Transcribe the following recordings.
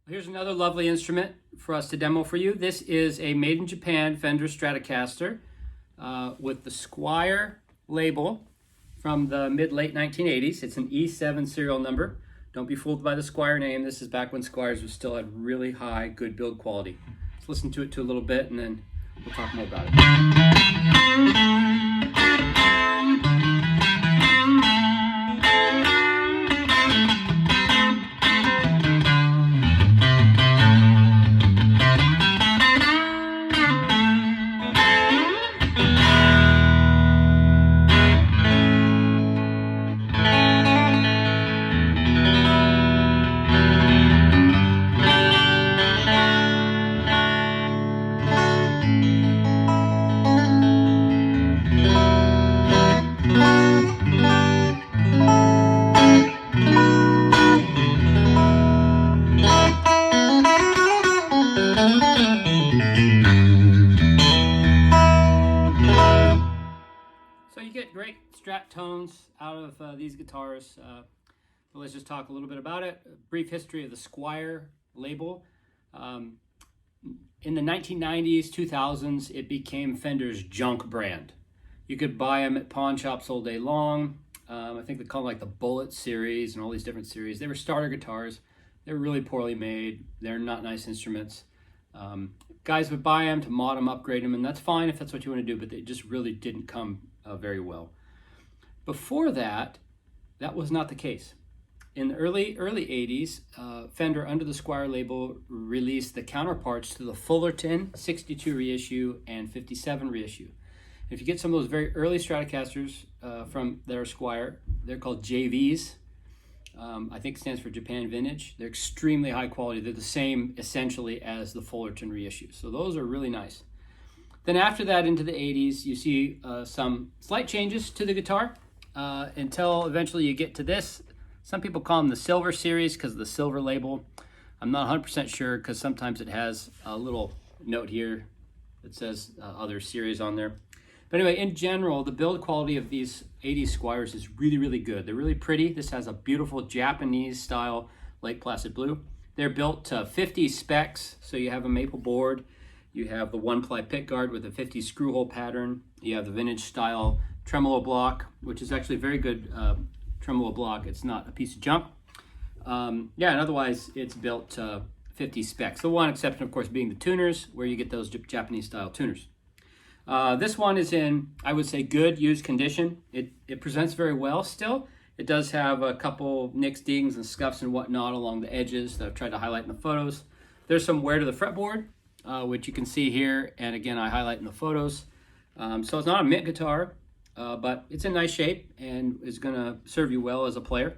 Here's another lovely instrument for us to demo for you. This is a made in Japan Fender Stratocaster with the Squier label from the mid-late 1980s. It's an E7 serial number. Don't be fooled by the Squier name. This is back when Squiers was still at really high, good build quality. Let's listen to it a little bit and then we'll talk more about it. So you get great Strat tones out of these guitars. But let's just talk a little bit about it. A brief history of the Squier label. In the 1990s, 2000s, it became Fender's junk brand. You could buy them at pawn shops all day long. I think they call them like the Bullet series and all these different series. They were starter guitars. They're really poorly made. They're not nice instruments. Guys would buy them to mod them, upgrade them, and that's fine if that's what you want to do, but they just really didn't come very well. Before that, that was not the case. In the early 80s, Fender, under the Squier label, released the counterparts to the Fullerton 62 reissue and 57 reissue. If you get some of those very early Stratocasters from that are Squier, they're called JVs. I think it stands for Japan Vintage. They're extremely high quality. They're the same essentially as the Fullerton reissue. So those are really nice. Then after that, into the 80s, you see some slight changes to the guitar until eventually you get to this. Some people call them the Silver series because of the silver label. I'm not 100% sure because sometimes it has a little note here that says other series on there. But anyway, in general, the build quality of these 80s Squiers is really, really good. They're really pretty. This has a beautiful Japanese style Lake Placid blue. They're built to 50 specs, so you have a maple board. You have the one-ply pickguard with a 50 screw hole pattern. You have the vintage style tremolo block, which is actually a very good tremolo block. It's not a piece of junk. Yeah, and otherwise it's built to 50 specs. The one exception, of course, being the tuners, where you get those Japanese style tuners. This one is in, I would say, good used condition. It presents very well still. It does have a couple nicks, dings, and scuffs and whatnot along the edges that I've tried to highlight in the photos. There's some wear to the fretboard, which you can see here, and again, I highlight in the photos. So it's not a mint guitar, but it's in nice shape and is gonna serve you well as a player.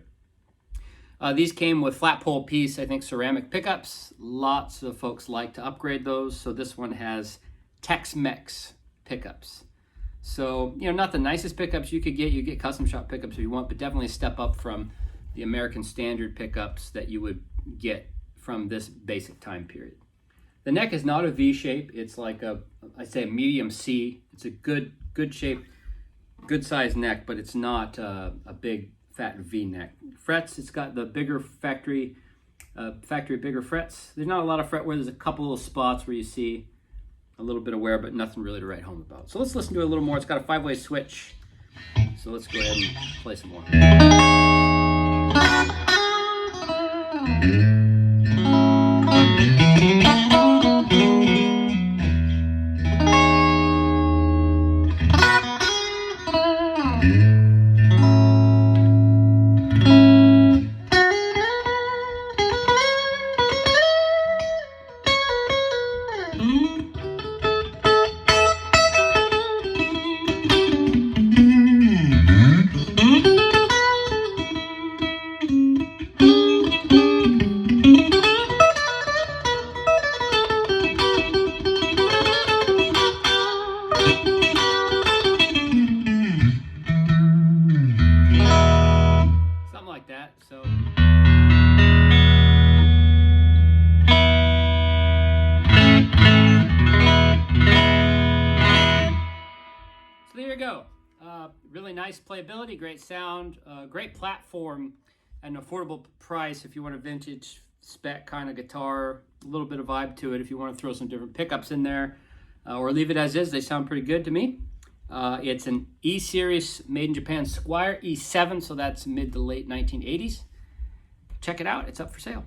These came with flat pole piece, I think, ceramic pickups. Lots of folks like to upgrade those. So this one has Tex-Mex pickups. So, you know, not the nicest pickups you could get. You get custom shop pickups if you want, but definitely a step up from the American standard pickups that you would get from this basic time period. The neck is not a V shape. It's like I'd say a medium C. It's a good shape, good size neck, but it's not a big fat V neck. Frets, it's got the bigger factory bigger frets. There's not a lot of fret wear. There's a couple little spots where you see a little bit of wear, but nothing really to write home about. So let's listen to it a little more. It's got a 5-way switch. So let's go ahead and play some more. So there you go. Really nice playability, great sound, great platform, at an affordable price if you want a vintage spec kind of guitar, a little bit of vibe to it if you want to throw some different pickups in there, or leave it as is. They sound pretty good to me. It's an E-Series made in Japan Squier E7, so that's mid to late 1980s. Check it out, it's up for sale.